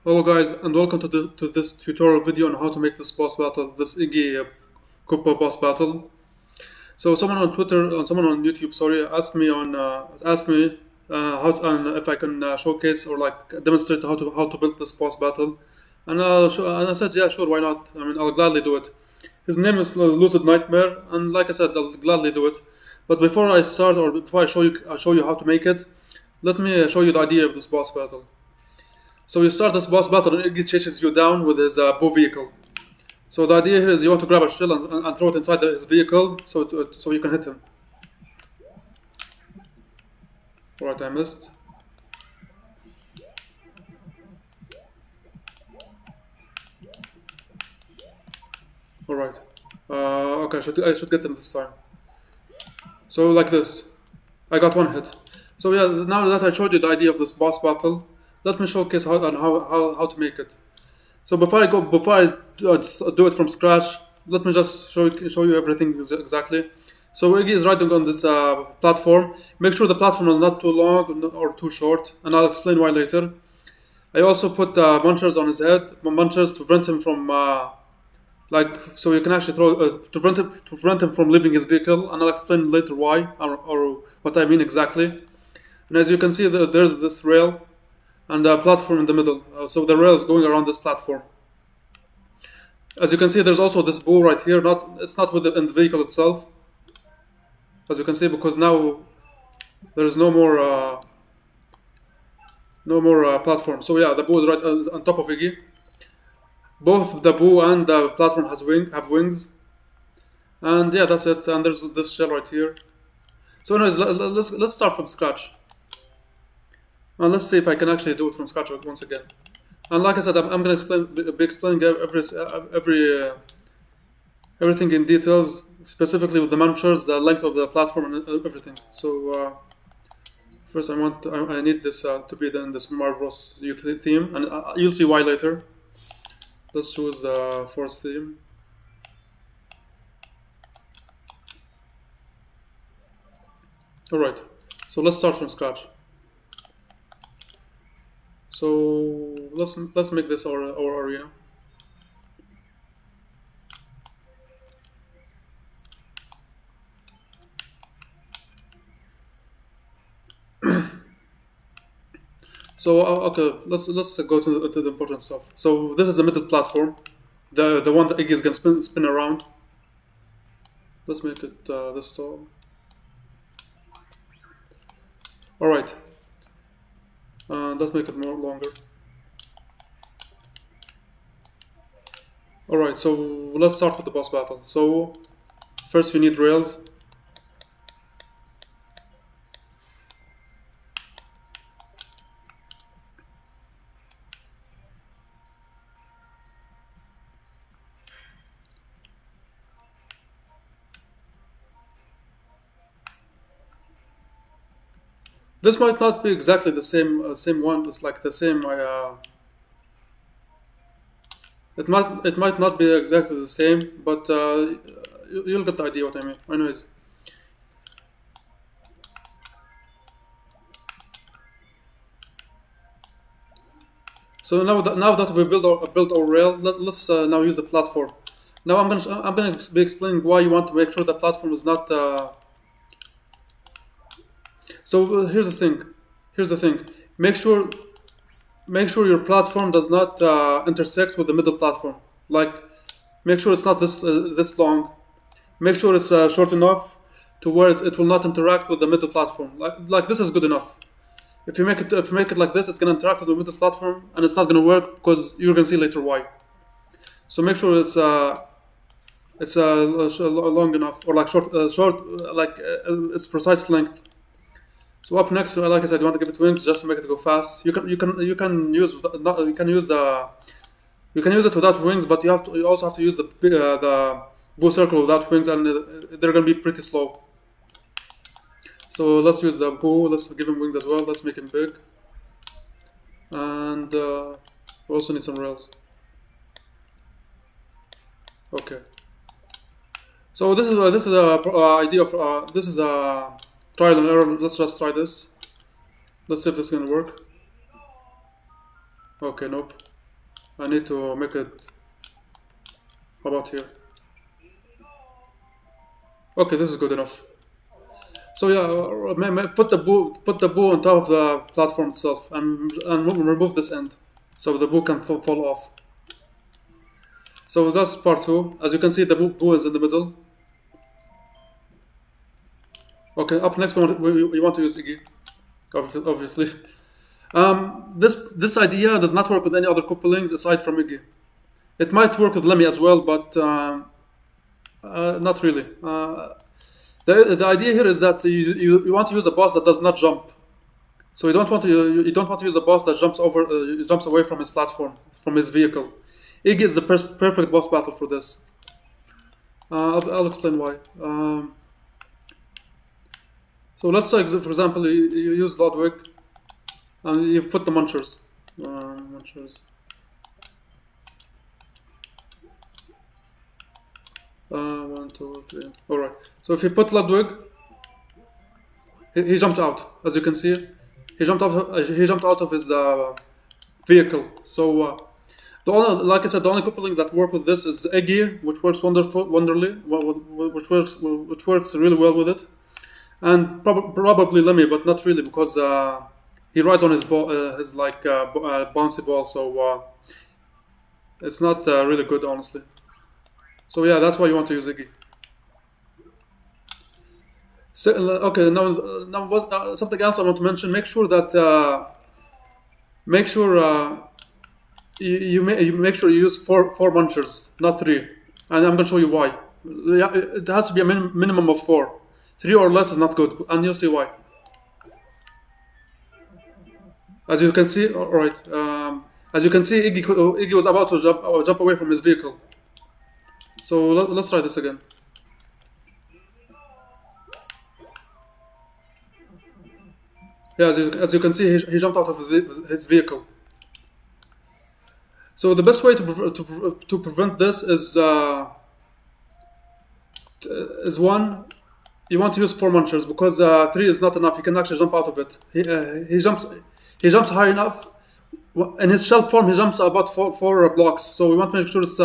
Hello guys, and welcome to this tutorial video on how to make this boss battle, this Iggy Koopa boss battle. So someone on Twitter, someone on YouTube, sorry, asked me if I can showcase or like demonstrate how to build this boss battle, and I said yeah, sure, why not? I mean, I'll gladly do it. His name is Lucid Nightmare, and like I said, I'll gladly do it. But before I start, or before I show you how to make it, let me show you the idea of this boss battle. So you start this boss battle and Iggy chases you down with his bow vehicle. So the idea here is you want to grab a shell and throw it inside his vehicle so you can hit him. Alright, I missed. Alright. Okay, I should get him this time. So like this. I got one hit. So yeah, now that I showed you the idea of this boss battle, let me showcase how to make it. So before I do it from scratch, let me just show you everything exactly. So Iggy is riding on this platform. Make sure the platform is not too long or too short, and I'll explain why later. I also put munchers on his head, munchers to prevent him from so you can actually throw to prevent him from leaving his vehicle, and I'll explain later why or what I mean exactly. And as you can see, there's this rail and a platform in the middle. So the rail is going around this platform. As you can see, there's also this bow right here. It's not in the vehicle itself, as you can see, because now there's no more platform. So yeah, the bow is on top of Iggy. Both the bow and the platform have wings, and yeah, that's it. And there's this shell right here. So anyways, let's start from scratch. And let's see if I can actually do it from scratch once again. And like I said, I'm going to be explaining everything in details, specifically with the munchers, the length of the platform, and everything. So first, I need this to be in the Super Mario Bros. Youth theme, and you'll see why later. Let's choose the forest theme. All right. So let's start from scratch. So let's make this our arena. So okay, let's go to the important stuff. So this is the middle platform, the one that Iggy is gonna spin around. Let's make it this tall. All right. Let's make it more longer. Alright, so let's start with the boss battle. So first we need rails. This might not be exactly the same one. It's like the same. It might not be exactly the same, but you'll get the idea what I mean. Anyways, so now that we built our rail, let's now use the platform. Now I'm gonna be explaining why you want to make sure the platform is not. So here's the thing. Make sure your platform does not intersect with the middle platform. Like, make sure it's not this long. Make sure it's short enough to where it will not interact with the middle platform. Like this is good enough. If you make it like this, it's gonna interact with the middle platform, and it's not gonna work because you're gonna see later why. So make sure it's long enough, or like short, its precise length. So up next, like I said, you want to give it wings just to make it go fast. You can use it without wings, but you also have to use the bow circle without wings, and they're gonna be pretty slow. So let's use the bow. Let's give him wings as well. Let's make him big, and we also need some rails. Okay. So this is a idea of this is a trial and error. Let's just try this. Let's see if this is gonna work. Okay, nope. I need to make it. How about here? Okay, this is good enough. So yeah, put the bow on top of the platform itself, and remove this end, so the bow can fall off. So that's part two. As you can see, the bow is in the middle. Okay, up next we want to use Iggy, obviously. This idea does not work with any other couplings aside from Iggy. It might work with Lemmy as well, but not really. The idea here is that you want to use a boss that does not jump. So you don't want to use a boss that jumps away from his platform, from his vehicle. Iggy is the perfect boss battle for this. I'll explain why. So let's say, for example, you use Ludwig, and you put the munchers. Munchers. One, two, three. All right. So if you put Ludwig, he jumped out. As you can see, he jumped out of his vehicle. So like I said, the only couplings that work with this is Iggy, which works wonderfully, which works really well with it, and probably Lemmy, but not really, because he rides on his bouncy ball. So it's not really good, honestly. So yeah, that's why you want to use Iggy. So, okay, now what? Something else I want to mention. Make sure you make sure you use four munchers, not three. And I'm gonna show you why. Yeah, it has to be a minimum of four. Three or less is not good, and you'll see why. As you can see, all right. As you can see, Iggy was about to jump away from his vehicle. So let's try this again. Yeah, as you can see, he jumped out of his vehicle. So the best way to prevent this is one. You want to use four munchers, because three is not enough. He can actually jump out of it. He jumps high enough. In his shell form, he jumps about four blocks. So we want to make sure it's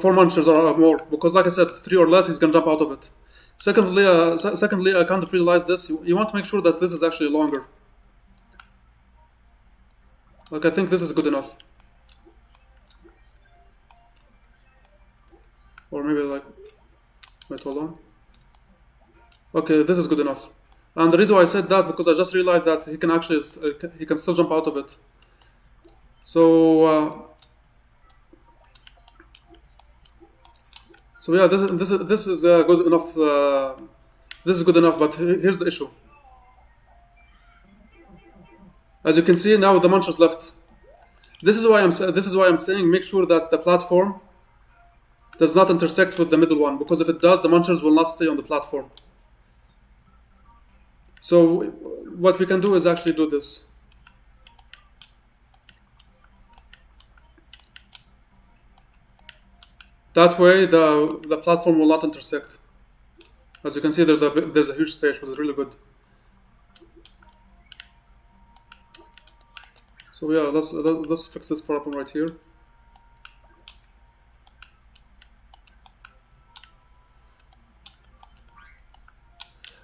four munchers or more, because like I said, three or less, he's gonna jump out of it. Secondly, I kind of realized this. You want to make sure that this is actually longer. Like, I think this is good enough. Or maybe wait, hold on. Okay, this is good enough. And the reason why I said that, because I just realized that he can still jump out of it. So yeah, this is good enough. This is good enough, but here's the issue. As you can see, now the munchers left. This is why I'm saying make sure that the platform does not intersect with the middle one, because if it does, the munchers will not stay on the platform. So what we can do is actually do this. That way, the platform will not intersect. As you can see, there's a huge space, which is really good. So yeah, let's fix this problem right here.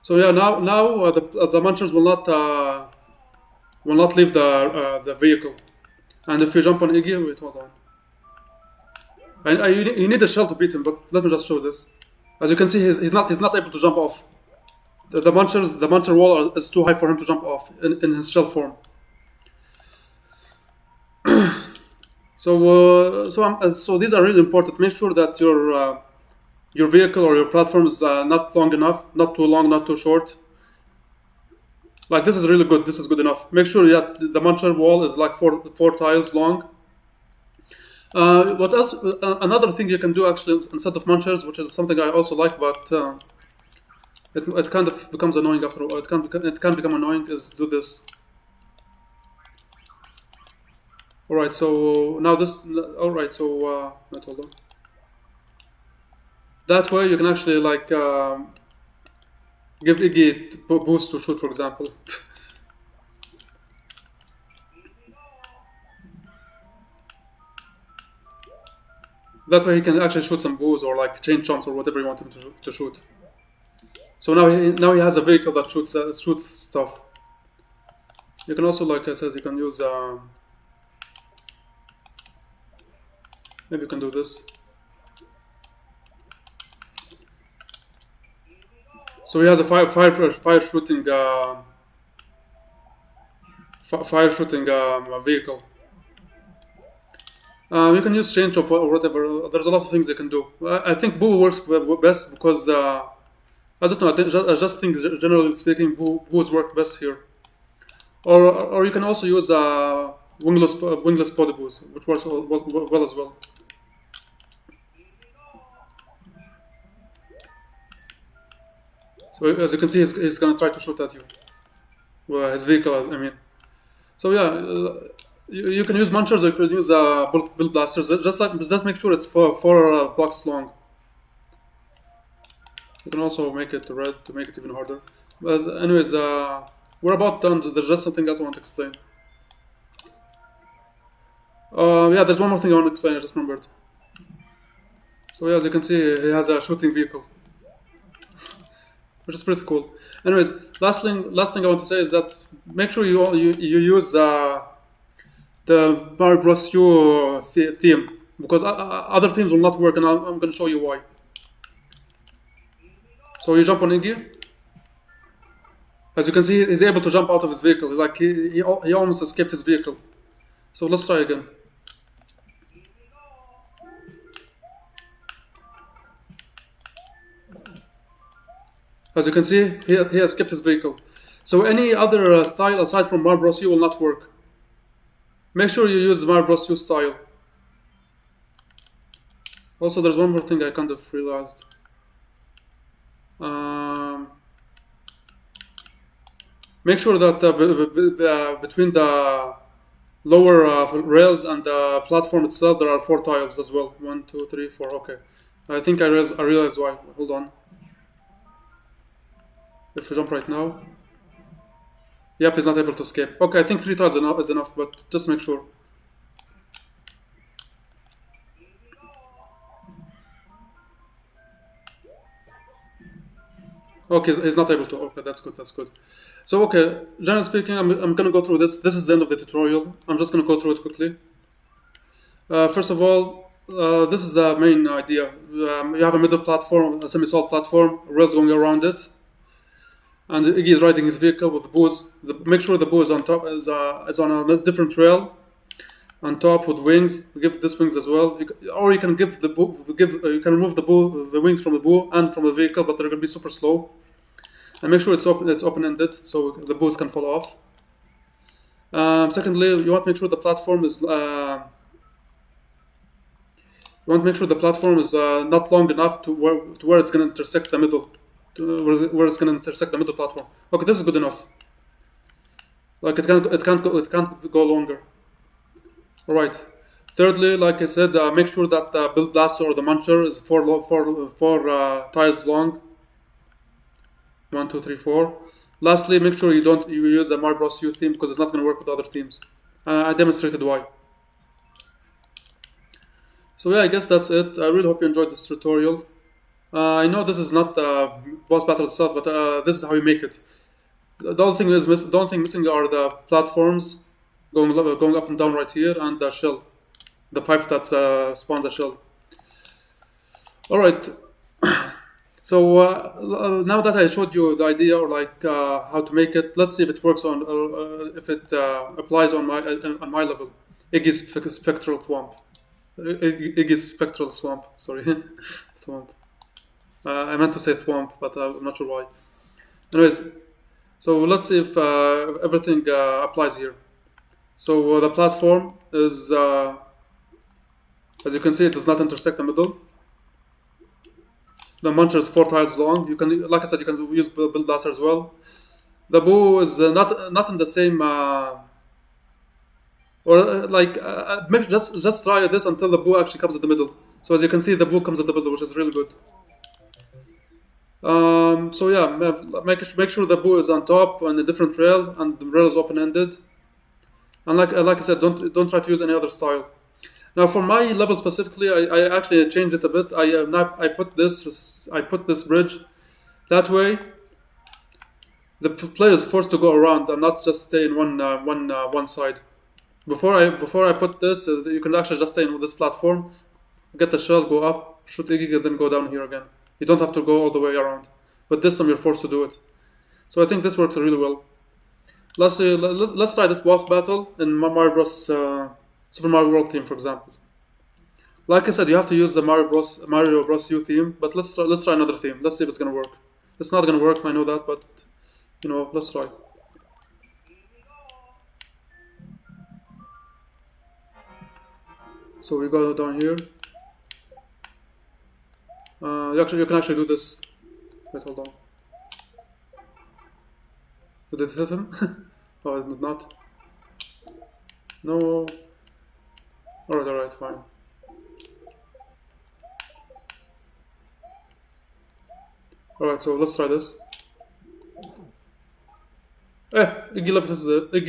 So yeah, now the munchers will not leave the vehicle. And if you jump on Iggy, wait, hold on. You need a shell to beat him, but let me just show this. As you can see, he's not able to jump off. The muncher wall is too high for him to jump off in his shell form. So these are really important. Make sure that your vehicle or your platform is not long enough, not too long, not too short. Like, this is really good. This is good enough. Make sure that the muncher wall is like four tiles long. What else? Another thing you can do actually instead of munchers, which is something I also like, but it kind of becomes annoying after all. It can become annoying, is do this. Alright, so now this. Alright, so wait, hold on. That way you can actually give Iggy boost to shoot, for example. That way he can actually shoot some boos or like chain chomps or whatever you want him to shoot. So now he has a vehicle that shoots stuff. You can also, like I said, you can use maybe you can do this. So he has a fire shooting vehicle. You can use chain chomp or whatever. There's a lot of things they can do. I think boo works best because I don't know. I just think generally speaking, boos work best here. Or you can also use wingless body boos, which works well as well. So as you can see, he's gonna try to shoot at you. Well, his vehicle, I mean. So yeah, you can use munchers or you can use bullet blasters. Just make sure it's four blocks long. You can also make it red to make it even harder. But anyways, we're about done. There's just something else I want to explain. Yeah, there's one more thing I want to explain. I just remembered. So yeah, as you can see, he has a shooting vehicle, which is pretty cool. Anyways, last thing I want to say is that make sure you use the Mario Bros. U theme, because other themes will not work, and I'm going to show you why. So you jump on Iggy. As you can see, he's able to jump out of his vehicle. Like he almost escaped his vehicle. So let's try again. As you can see, he escaped his vehicle. So any other style aside from Mario Bros. U will not work. Make sure you use Mario Bros. U style. Also, there's one more thing I kind of realized. Make sure that between the lower rails and the platform itself, there are 4 tiles as well. 1, 2, 3, 4. Okay. I think I realized why. Hold on. If we jump right now. Yep, he's not able to escape. Okay, I think 3 tiles is enough, but just make sure. Okay, he's not able to. Okay, that's good. So, okay, generally speaking, I'm gonna go through this. This is the end of the tutorial. I'm just gonna go through it quickly. First of all, this is the main idea. You have a middle platform, a semi-solid platform, rails going around it. And Iggy is riding his vehicle with the boos. Make sure the boo is on top, is on a different rail, on top with wings. Give this wings as well, or you can give the boo. You can remove the wings from the boo and from the vehicle, but they're gonna be super slow. And make sure it's open-ended, so the boos can fall off. Secondly, you want to make sure the platform is not long enough to where it's gonna intersect the middle. Where it's going to intersect the middle platform. Okay, this is good enough. Like it can't go longer. All right. Thirdly, like I said, make sure that the build blaster or the muncher is four tiles long. 1, 2, 3, 4. Lastly, make sure you use the Mario Bros. U theme because it's not going to work with other themes. I demonstrated why. So yeah, I guess that's it. I really hope you enjoyed this tutorial. I know this is not the boss battle itself, but this is how you make it. The only thing missing are the platforms going up and down right here, and the shell, the pipe that spawns the shell. All right. So now that I showed you the idea or like how to make it, let's see if it works if it applies on my level. Iggy's spectral swamp. Iggy's spectral swamp. Sorry, swamp. I meant to say thwomp, but I'm not sure why. Anyways, so let's see if everything applies here. So the platform is, as you can see, it does not intersect the middle. The muncher is 4 tiles long. You can, like I said, you can use build blaster as well. The boo is not in the same, just try this until the boo actually comes in the middle. So as you can see, the boo comes in the middle, which is really good. So yeah, make sure the boo is on top on a different rail and the rail is open-ended. And like I said, don't try to use any other style. Now for my level specifically, I actually changed it a bit. I put this bridge that way. The player is forced to go around and not just stay in one side. Before I put this, you can actually just stay in this platform, get the shell, go up, shoot Iggy, and then go down here again. You don't have to go all the way around. But this time you're forced to do it. So I think this works really well. Let's try this boss battle in Mario Bros. Super Mario World theme, for example. Like I said, you have to use the Mario Bros. U theme, but let's try another theme. Let's see if it's gonna work. It's not gonna work, I know that, but let's try. So we go down here. You can actually do this. Wait, hold on. Did it hit him? Oh, it did not. No. Alright, fine. Alright, so let's try this. Iggy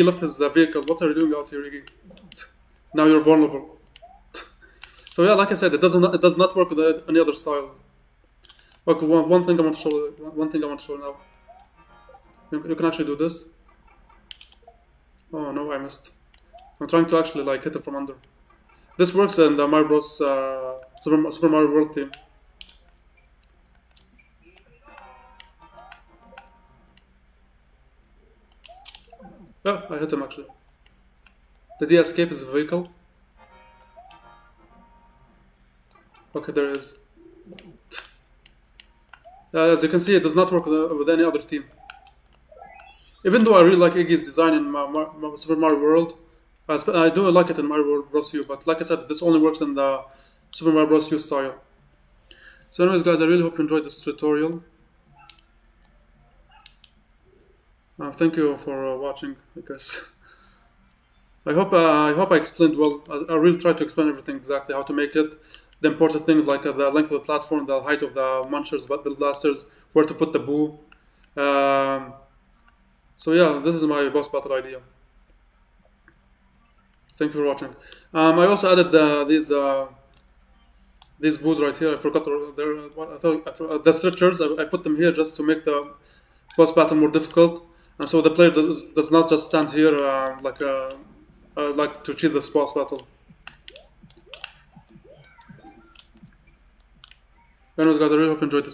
left his vehicle. What are you doing out here, Iggy? Now you're vulnerable. So yeah, like I said, it does not work with any other style. Okay, one thing I want to show. One thing I want to show now. You can actually do this. Oh no, I missed. I'm trying to actually like hit it from under. This works in the Mario Bros. Super Mario World theme. Yeah, I hit him actually. Did he escape his vehicle? Okay, there he is. As you can see, it does not work with any other team. Even though I really like Iggy's design in Super Mario World, I do like it in Mario Bros. U, but like I said, this only works in the Super Mario Bros. U style. So anyways guys, I really hope you enjoyed this tutorial. Thank you for watching, I guess. I hope I explained well. I really tried to explain everything exactly, how to make it. The important things like the length of the platform, the height of the munchers, the blasters, where to put the boo. So yeah, this is my boss battle idea. Thank you for watching. I also added these boos right here. I forgot the stretchers. I put them here just to make the boss battle more difficult, and so the player does not just stand here like to cheat this boss battle. Anyways guys, I really hope you enjoyed this.